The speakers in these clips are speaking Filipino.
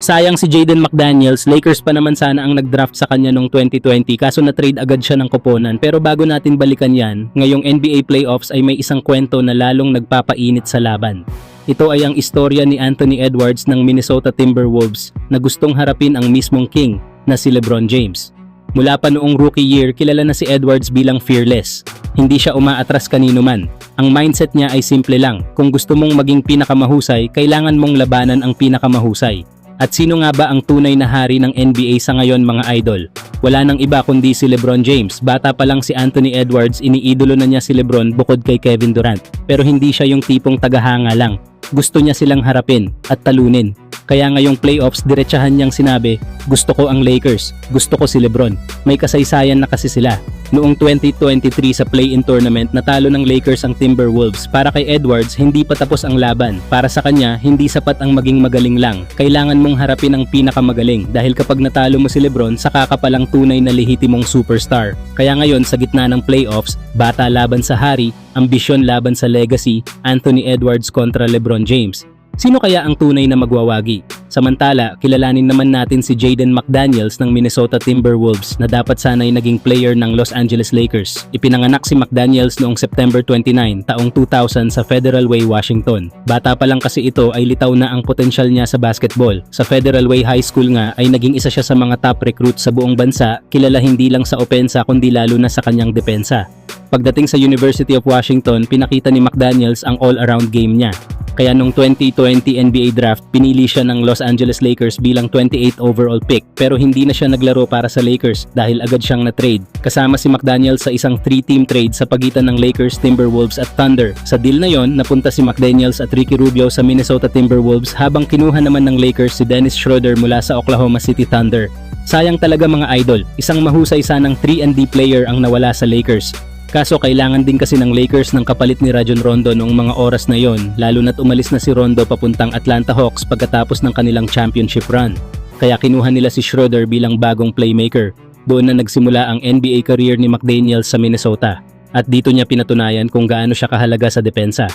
Sayang si Jaden McDaniels, Lakers pa naman sana ang nag-draft sa kanya noong 2020 kaso na-trade agad siya ng koponan. Pero bago natin balikan yan, ngayong NBA playoffs ay may isang kwento na lalong nagpapainit sa laban. Ito ay ang istorya ni Anthony Edwards ng Minnesota Timberwolves na gustong harapin ang mismong king na si LeBron James. Mula pa noong rookie year, kilala na si Edwards bilang fearless. Hindi siya umaatras kanino man. Ang mindset niya ay simple lang, kung gusto mong maging pinakamahusay, kailangan mong labanan ang pinakamahusay. At sino nga ba ang tunay na hari ng NBA sa ngayon mga idol? Wala nang iba kundi si LeBron James. Bata pa lang si Anthony Edwards, iniidolo na niya si LeBron bukod kay Kevin Durant. Pero hindi siya yung tipong tagahanga lang. Gusto niya silang harapin at talunin. Kaya ngayong playoffs, diretsahan niyang sinabi, gusto ko ang Lakers, gusto ko si LeBron. May kasaysayan na kasi sila. Noong 2023 sa play-in tournament, natalo ng Lakers ang Timberwolves. Para kay Edwards, hindi pa tapos ang laban. Para sa kanya, hindi sapat ang maging magaling lang. Kailangan mong harapin ang pinakamagaling dahil kapag natalo mo si LeBron, saka ka palang tunay na lehitimong superstar. Kaya ngayon, sa gitna ng playoffs, bata laban sa hari, ambisyon laban sa legacy, Anthony Edwards kontra LeBron James. Sino kaya ang tunay na magwawagi? Samantala, kilalanin naman natin si Jaden McDaniels ng Minnesota Timberwolves na dapat sana'y naging player ng Los Angeles Lakers. Ipinanganak si McDaniels noong September 29, taong 2000 sa Federal Way, Washington. Bata pa lang kasi ito ay litaw na ang potensyal niya sa basketball. Sa Federal Way High School nga ay naging isa siya sa mga top recruits sa buong bansa, kilala hindi lang sa opensa kundi lalo na sa kanyang depensa. Pagdating sa University of Washington, pinakita ni McDaniels ang all-around game niya. Kaya noong 2020 NBA draft, pinili siya ng Los Angeles Lakers bilang 28th overall pick. Pero hindi na siya naglaro para sa Lakers dahil agad siyang na-trade. Kasama si McDaniels sa isang 3-team trade sa pagitan ng Lakers, Timberwolves at Thunder. Sa deal na yon, napunta si McDaniels at Ricky Rubio sa Minnesota Timberwolves habang kinuha naman ng Lakers si Dennis Schroeder mula sa Oklahoma City Thunder. Sayang talaga mga idol, isang mahusay sanang 3-and-D player ang nawala sa Lakers. Kaso kailangan din kasi ng Lakers ng kapalit ni Rajon Rondo noong mga oras na yon, lalo na't umalis na si Rondo papuntang Atlanta Hawks pagkatapos ng kanilang championship run. Kaya kinuha nila si Schroeder bilang bagong playmaker. Doon na nagsimula ang NBA career ni McDaniels sa Minnesota. At dito niya pinatunayan kung gaano siya kahalaga sa depensa.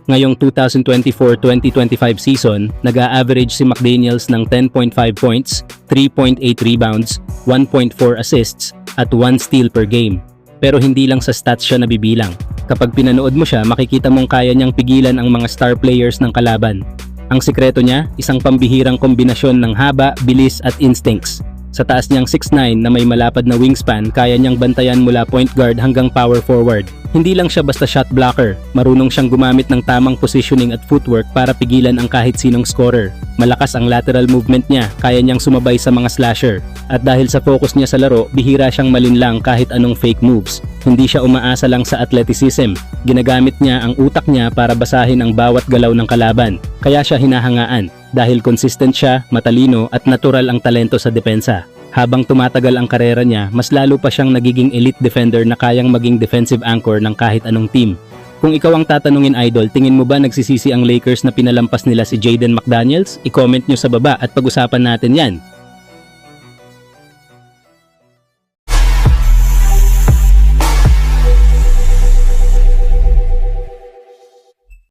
Ngayong 2024-2025 season, nag-a-average si McDaniels ng 10.5 points, 3.8 rebounds, 1.4 assists, at 1 steal per game. Pero hindi lang sa stats siya nabibilang. Kapag pinanood mo siya, makikita mong kaya niyang pigilan ang mga star players ng kalaban. Ang sikreto niya, isang pambihirang kombinasyon ng haba, bilis at instincts. Sa taas niyang 6'9" na may malapad na wingspan, kaya niyang bantayan mula point guard hanggang power forward. Hindi lang siya basta shot blocker, marunong siyang gumamit ng tamang positioning at footwork para pigilan ang kahit sinong scorer. Malakas ang lateral movement niya, kaya niyang sumabay sa mga slasher. At dahil sa focus niya sa laro, bihira siyang malinlang kahit anong fake moves. Hindi siya umaasa lang sa athleticism. Ginagamit niya ang utak niya para basahin ang bawat galaw ng kalaban. Kaya siya hinahangaan, dahil consistent siya, matalino at natural ang talento sa depensa. Habang tumatagal ang karera niya, mas lalo pa siyang nagiging elite defender na kayang maging defensive anchor ng kahit anong team. Kung ikaw ang tatanungin idol, tingin mo ba nagsisisi ang Lakers na pinalampas nila si Jaden McDaniels? I-comment nyo sa baba at pag-usapan natin yan.